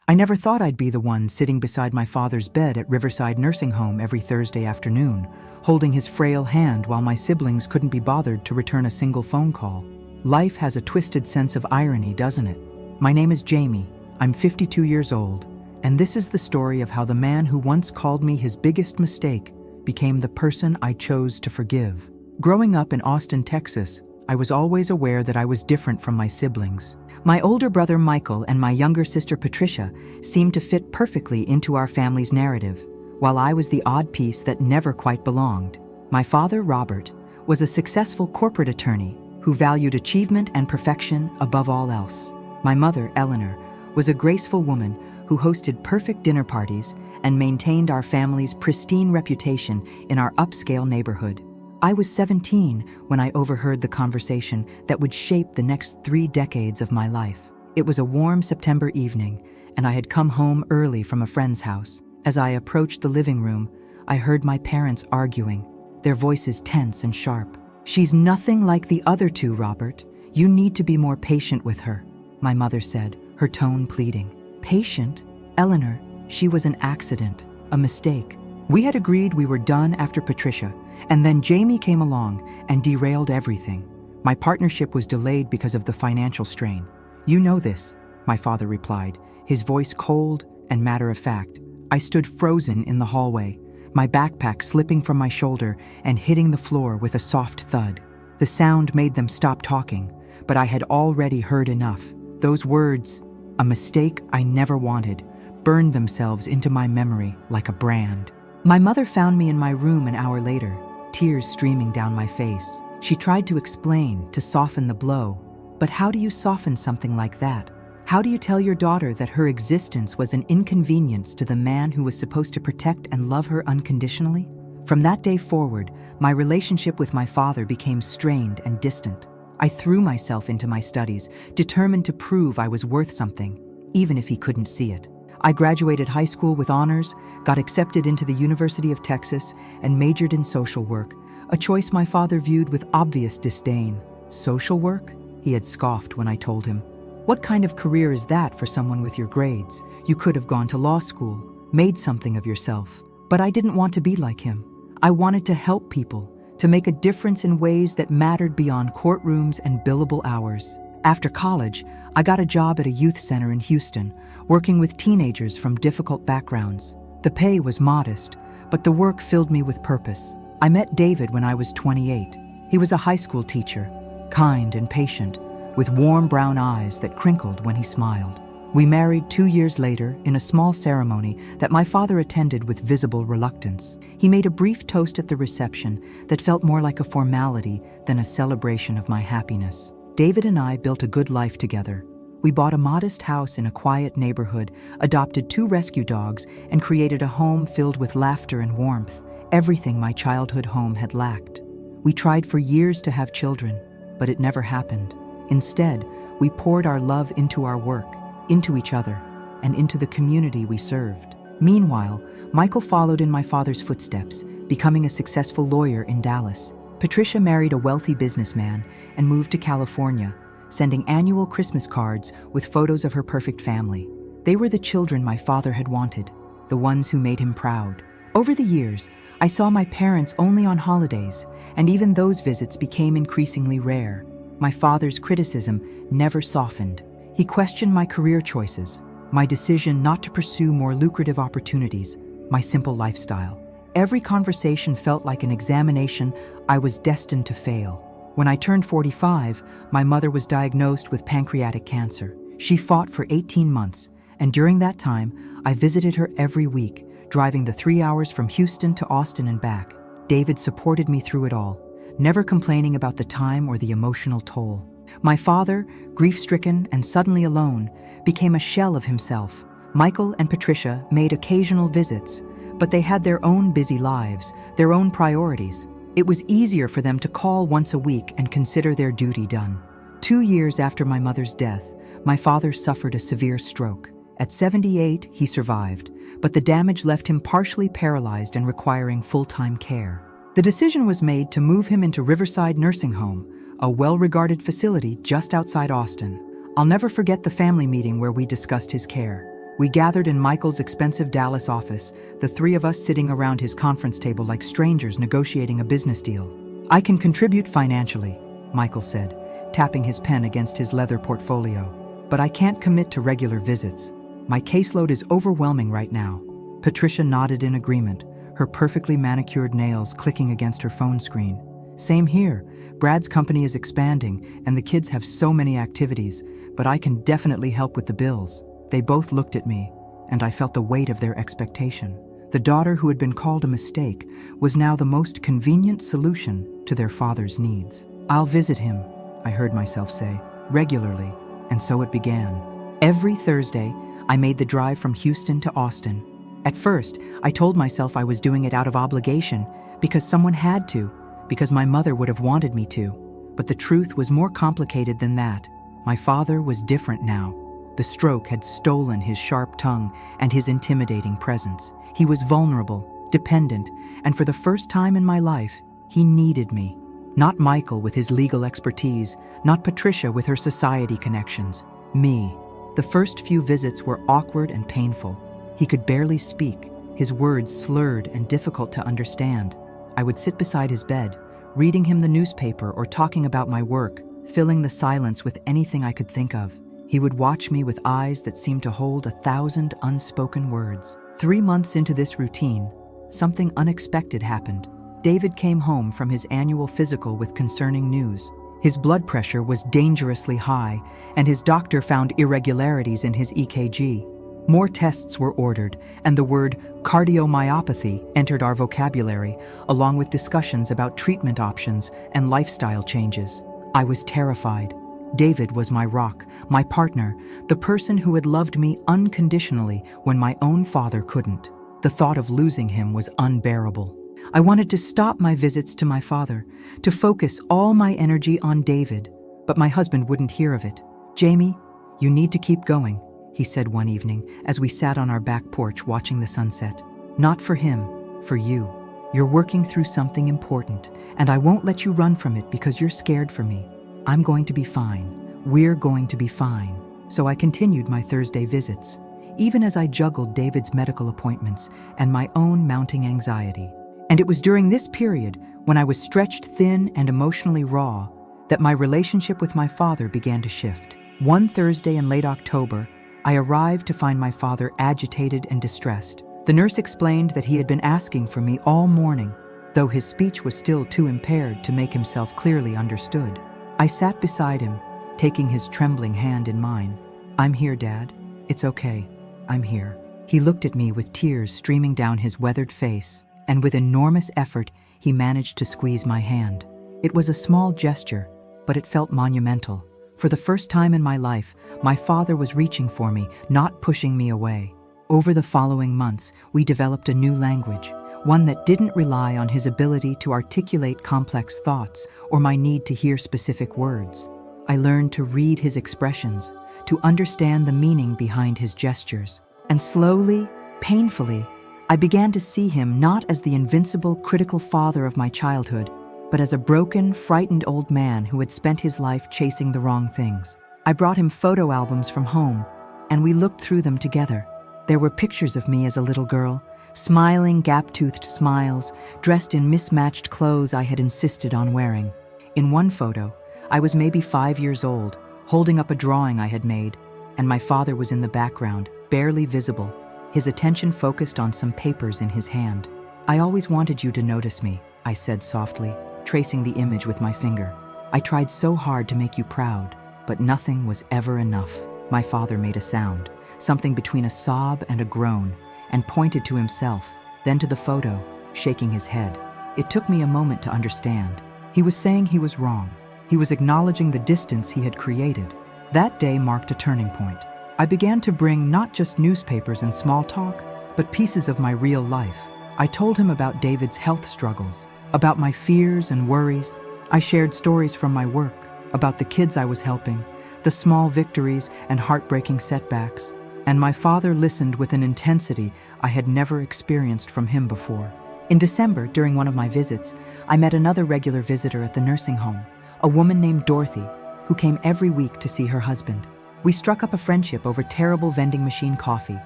I never thought I'd be the one sitting beside my father's bed at Riverside Nursing Home every Thursday afternoon, holding his frail hand while my siblings couldn't be bothered to return a single phone call. Life has a twisted sense of irony, doesn't it? My name is Jamie. I'm 52 years old, and this is the story of how the man who once called me his biggest mistake became the person I chose to forgive. Growing up in Austin, Texas, I was always aware that I was different from my siblings. My older brother Michael and my younger sister Patricia seemed to fit perfectly into our family's narrative, while I was the odd piece that never quite belonged. My father, Robert, was a successful corporate attorney who valued achievement and perfection above all else. My mother, Eleanor, was a graceful woman who hosted perfect dinner parties and maintained our family's pristine reputation in our upscale neighborhood. I was 17 when I overheard the conversation that would shape the next 3 decades of my life. It was a warm September evening, and I had come home early from a friend's house. As I approached the living room, I heard my parents arguing, their voices tense and sharp. "She's nothing like the other two, Robert. You need to be more patient with her," my mother said, her tone pleading. Patient? Eleanor, she was an accident, a mistake. We had agreed we were done after Patricia, and then Jamie came along and derailed everything. My partnership was delayed because of the financial strain. "You know this," my father replied, his voice cold and matter-of-fact. I stood frozen in the hallway, my backpack slipping from my shoulder and hitting the floor with a soft thud. The sound made them stop talking, but I had already heard enough. Those words, "a mistake I never wanted," burned themselves into my memory like a brand. My mother found me in my room an hour later, tears streaming down my face. She tried to explain, to soften the blow. But how do you soften something like that? How do you tell your daughter that her existence was an inconvenience to the man who was supposed to protect and love her unconditionally? From that day forward, my relationship with my father became strained and distant. I threw myself into my studies, determined to prove I was worth something, even if he couldn't see it. I graduated high school with honors, got accepted into the University of Texas, and majored in social work, a choice my father viewed with obvious disdain. Social work? He had scoffed when I told him. What kind of career is that for someone with your grades? You could have gone to law school, made something of yourself. But I didn't want to be like him. I wanted to help people, to make a difference in ways that mattered beyond courtrooms and billable hours. After college, I got a job at a youth center in Houston, working with teenagers from difficult backgrounds. The pay was modest, but the work filled me with purpose. I met David when I was 28. He was a high school teacher, kind and patient, with warm brown eyes that crinkled when he smiled. We married 2 years later in a small ceremony that my father attended with visible reluctance. He made a brief toast at the reception that felt more like a formality than a celebration of my happiness. David and I built a good life together. We bought a modest house in a quiet neighborhood, adopted 2 rescue dogs, and created a home filled with laughter and warmth, everything my childhood home had lacked. We tried for years to have children, but it never happened. Instead, we poured our love into our work, into each other, and into the community we served. Meanwhile, Michael followed in my father's footsteps, becoming a successful lawyer in Dallas. Patricia married a wealthy businessman and moved to California, sending annual Christmas cards with photos of her perfect family. They were the children my father had wanted, the ones who made him proud. Over the years, I saw my parents only on holidays, and even those visits became increasingly rare. My father's criticism never softened. He questioned my career choices, my decision not to pursue more lucrative opportunities, my simple lifestyle. Every conversation felt like an examination I was destined to fail. When I turned 45, my mother was diagnosed with pancreatic cancer. She fought for 18 months, and during that time, I visited her every week, driving the 3 hours from Houston to Austin and back. David supported me through it all, never complaining about the time or the emotional toll. My father, grief-stricken and suddenly alone, became a shell of himself. Michael and Patricia made occasional visits, but they had their own busy lives, their own priorities. It was easier for them to call once a week and consider their duty done. 2 years after my mother's death, my father suffered a severe stroke. At 78, he survived, but the damage left him partially paralyzed and requiring full-time care. The decision was made to move him into Riverside Nursing Home, a well-regarded facility just outside Austin. I'll never forget the family meeting where we discussed his care. We gathered in Michael's expensive Dallas office, the three of us sitting around his conference table like strangers negotiating a business deal. "I can contribute financially," Michael said, tapping his pen against his leather portfolio. "But I can't commit to regular visits. My caseload is overwhelming right now." Patricia nodded in agreement, her perfectly manicured nails clicking against her phone screen. "Same here. Brad's company is expanding, and the kids have so many activities, but I can definitely help with the bills." They both looked at me, and I felt the weight of their expectation. The daughter who had been called a mistake was now the most convenient solution to their father's needs. "I'll visit him," I heard myself say, "regularly," and so it began. Every Thursday, I made the drive from Houston to Austin. At first, I told myself I was doing it out of obligation, because someone had to, because my mother would have wanted me to. But the truth was more complicated than that. My father was different now. The stroke had stolen his sharp tongue and his intimidating presence. He was vulnerable, dependent, and for the first time in my life, he needed me. Not Michael with his legal expertise, not Patricia with her society connections. Me. The first few visits were awkward and painful. He could barely speak, his words slurred and difficult to understand. I would sit beside his bed, reading him the newspaper or talking about my work, filling the silence with anything I could think of. He would watch me with eyes that seemed to hold 1,000 unspoken words. 3 months into this routine, something unexpected happened. David came home from his annual physical with concerning news. His blood pressure was dangerously high, and his doctor found irregularities in his EKG. More tests were ordered, and the word cardiomyopathy entered our vocabulary, along with discussions about treatment options and lifestyle changes. I was terrified. David was my rock, my partner, the person who had loved me unconditionally when my own father couldn't. The thought of losing him was unbearable. I wanted to stop my visits to my father, to focus all my energy on David, but my husband wouldn't hear of it. "Jamie, you need to keep going," he said one evening as we sat on our back porch watching the sunset. "Not for him, for you. You're working through something important, and I won't let you run from it because you're scared for me. I'm going to be fine. We're going to be fine." So I continued my Thursday visits, even as I juggled David's medical appointments and my own mounting anxiety. And it was during this period, when I was stretched thin and emotionally raw, that my relationship with my father began to shift. One Thursday in late October, I arrived to find my father agitated and distressed. The nurse explained that he had been asking for me all morning, though his speech was still too impaired to make himself clearly understood. I sat beside him, taking his trembling hand in mine. "I'm here, Dad. It's okay. I'm here." He looked at me with tears streaming down his weathered face, and with enormous effort, he managed to squeeze my hand. It was a small gesture, but it felt monumental. For the first time in my life, my father was reaching for me, not pushing me away. Over the following months, we developed a new language, one that didn't rely on his ability to articulate complex thoughts or my need to hear specific words. I learned to read his expressions, to understand the meaning behind his gestures. And slowly, painfully, I began to see him not as the invincible, critical father of my childhood, but as a broken, frightened old man who had spent his life chasing the wrong things. I brought him photo albums from home, and we looked through them together. There were pictures of me as a little girl, smiling, gap-toothed smiles, dressed in mismatched clothes I had insisted on wearing. In one photo, I was maybe 5 years old, holding up a drawing I had made, and my father was in the background, barely visible, his attention focused on some papers in his hand. "I always wanted you to notice me," I said softly, tracing the image with my finger. "I tried so hard to make you proud, but nothing was ever enough." My father made a sound, something between a sob and a groan, and pointed to himself, then to the photo, shaking his head. It took me a moment to understand. He was saying he was wrong. He was acknowledging the distance he had created. That day marked a turning point. I began to bring not just newspapers and small talk, but pieces of my real life. I told him about David's health struggles, about my fears and worries. I shared stories from my work, about the kids I was helping, the small victories and heartbreaking setbacks. And my father listened with an intensity I had never experienced from him before. In December, during one of my visits, I met another regular visitor at the nursing home, a woman named Dorothy, who came every week to see her husband. We struck up a friendship over terrible vending machine coffee,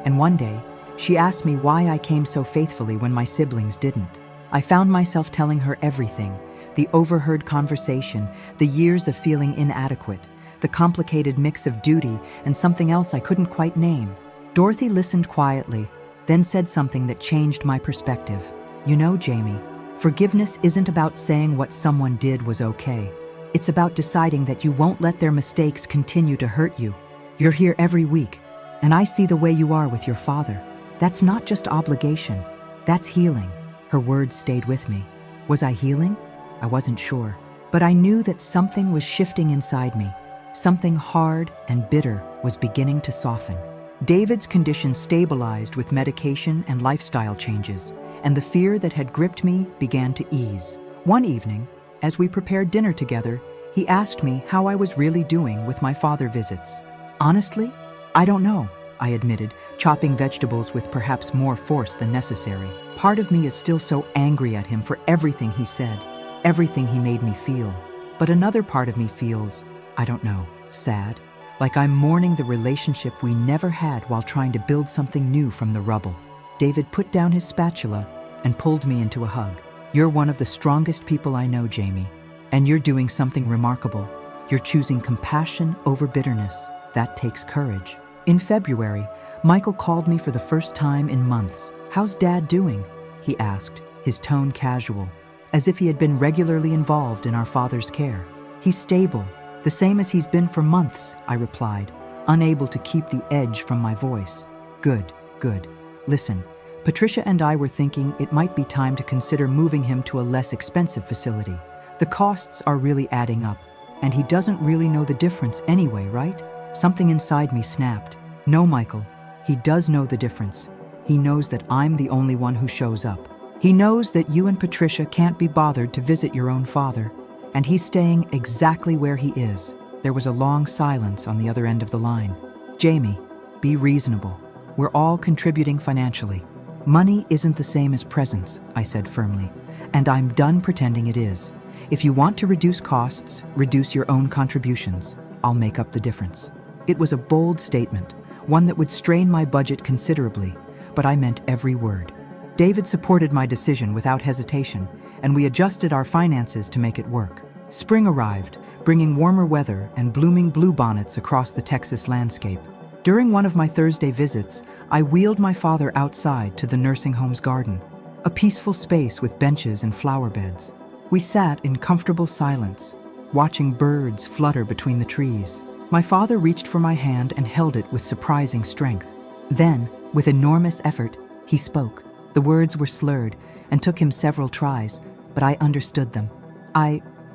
and one day, she asked me why I came so faithfully when my siblings didn't. I found myself telling her everything: the overheard conversation, the years of feeling inadequate, the complicated mix of duty and something else I couldn't quite name. Dorothy listened quietly, then said something that changed my perspective. You know, Jamie, forgiveness isn't about saying what someone did was okay. It's about deciding that you won't let their mistakes continue to hurt you. You're here every week, and I see the way you are with your father. That's not just obligation, that's healing. Her words stayed with me. Was I healing? I wasn't sure, but I knew that something was shifting inside me. Something hard and bitter was beginning to soften. David's condition stabilized with medication and lifestyle changes, and the fear that had gripped me began to ease. One evening, as we prepared dinner together, he asked me how I was really doing with my father visits. Honestly, I don't know, I admitted, chopping vegetables with perhaps more force than necessary. Part of me is still so angry at him for everything he said, everything he made me feel. But another part of me feels, I don't know, sad. Like I'm mourning the relationship we never had while trying to build something new from the rubble. David put down his spatula and pulled me into a hug. You're one of the strongest people I know, Jamie, and you're doing something remarkable. You're choosing compassion over bitterness. That takes courage. In February, Michael called me for the first time in months. How's Dad doing? He asked, his tone casual, as if he had been regularly involved in our father's care. He's stable, the same as he's been for months, I replied, unable to keep the edge from my voice. Good. Listen, Patricia and I were thinking it might be time to consider moving him to a less expensive facility. The costs are really adding up, and he doesn't really know the difference anyway, right? Something inside me snapped. No, Michael, he does know the difference. He knows that I'm the only one who shows up. He knows that you and Patricia can't be bothered to visit your own father, and he's staying exactly where he is. There was a long silence on the other end of the line. Jamie, be reasonable. We're all contributing financially. Money isn't the same as presence, I said firmly, and I'm done pretending it is. If you want to reduce costs, reduce your own contributions. I'll make up the difference. It was a bold statement, one that would strain my budget considerably, but I meant every word. David supported my decision without hesitation, and we adjusted our finances to make it work. Spring arrived, bringing warmer weather and blooming bluebonnets across the Texas landscape. During one of my Thursday visits, I wheeled my father outside to the nursing home's garden, a peaceful space with benches and flower beds. We sat in comfortable silence, watching birds flutter between the trees. My father reached for my hand and held it with surprising strength. Then, with enormous effort, he spoke. The words were slurred and took him several tries, but I understood them.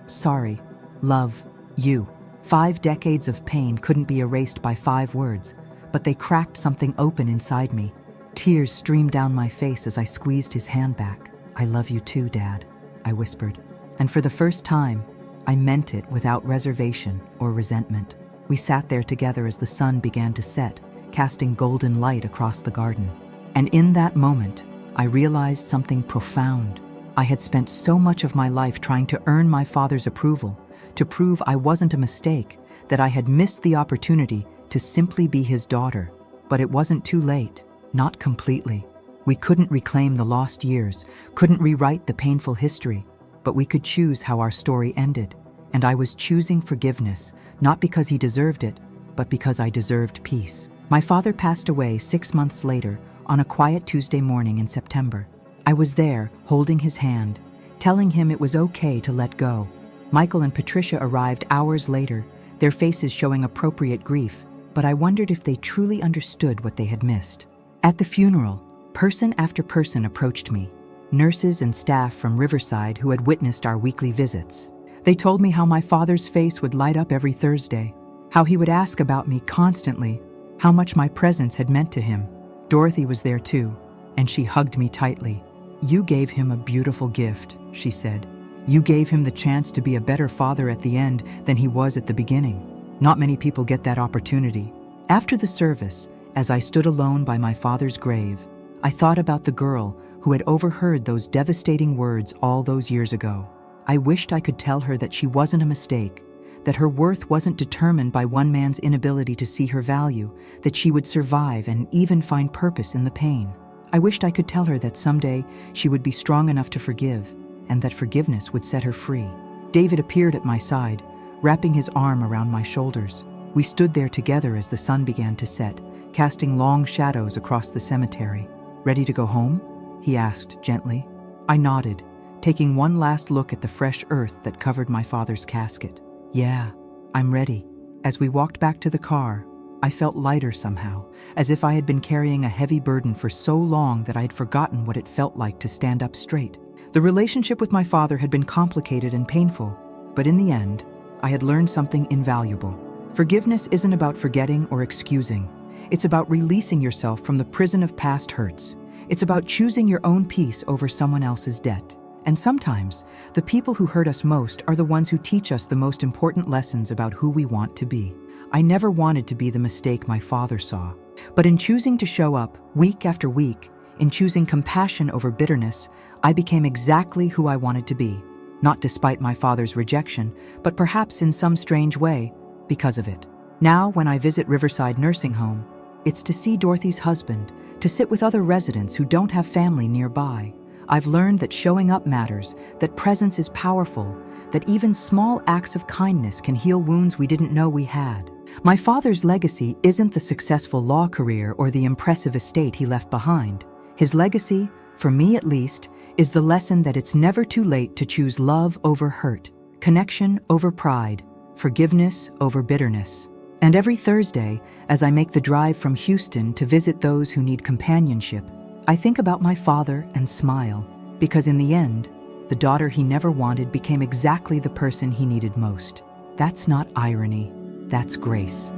Sorry, love, you. 5 decades of pain couldn't be erased by 5 words, but they cracked something open inside me. Tears streamed down my face as I squeezed his hand back. I love you too, Dad, I whispered. And for the first time, I meant it without reservation or resentment. We sat there together as the sun began to set, casting golden light across the garden. And in that moment, I realized something profound. I had spent so much of my life trying to earn my father's approval, to prove I wasn't a mistake, that I had missed the opportunity to simply be his daughter. But it wasn't too late, not completely. We couldn't reclaim the lost years, couldn't rewrite the painful history, but we could choose how our story ended. And I was choosing forgiveness, not because he deserved it, but because I deserved peace. My father passed away 6 months later, on a quiet Tuesday morning in September. I was there, holding his hand, telling him it was okay to let go. Michael and Patricia arrived hours later, their faces showing appropriate grief, but I wondered if they truly understood what they had missed. At the funeral, person after person approached me, nurses and staff from Riverside who had witnessed our weekly visits. They told me how my father's face would light up every Thursday, how he would ask about me constantly, how much my presence had meant to him. Dorothy was there too, and she hugged me tightly. You gave him a beautiful gift, she said. You gave him the chance to be a better father at the end than he was at the beginning. Not many people get that opportunity. After the service, as I stood alone by my father's grave, I thought about the girl who had overheard those devastating words all those years ago. I wished I could tell her that she wasn't a mistake, that her worth wasn't determined by one man's inability to see her value, that she would survive and even find purpose in the pain. I wished I could tell her that someday she would be strong enough to forgive, and that forgiveness would set her free. David appeared at my side, wrapping his arm around my shoulders. We stood there together as the sun began to set, casting long shadows across the cemetery. "Ready to go home?" he asked gently. I nodded, taking one last look at the fresh earth that covered my father's casket. "Yeah, I'm ready." As we walked back to the car, I felt lighter somehow, as if I had been carrying a heavy burden for so long that I had forgotten what it felt like to stand up straight. The relationship with my father had been complicated and painful, but in the end, I had learned something invaluable. Forgiveness isn't about forgetting or excusing. It's about releasing yourself from the prison of past hurts. It's about choosing your own peace over someone else's debt. And sometimes, the people who hurt us most are the ones who teach us the most important lessons about who we want to be. I never wanted to be the mistake my father saw. But in choosing to show up week after week, in choosing compassion over bitterness, I became exactly who I wanted to be. Not despite my father's rejection, but perhaps in some strange way, because of it. Now, when I visit Riverside Nursing Home, it's to see Dorothy's husband, to sit with other residents who don't have family nearby. I've learned that showing up matters, that presence is powerful, that even small acts of kindness can heal wounds we didn't know we had. My father's legacy isn't the successful law career or the impressive estate he left behind. His legacy, for me at least, is the lesson that it's never too late to choose love over hurt, connection over pride, forgiveness over bitterness. And every Thursday, as I make the drive from Houston to visit those who need companionship, I think about my father and smile, because in the end, the daughter he never wanted became exactly the person he needed most. That's not irony, that's grace.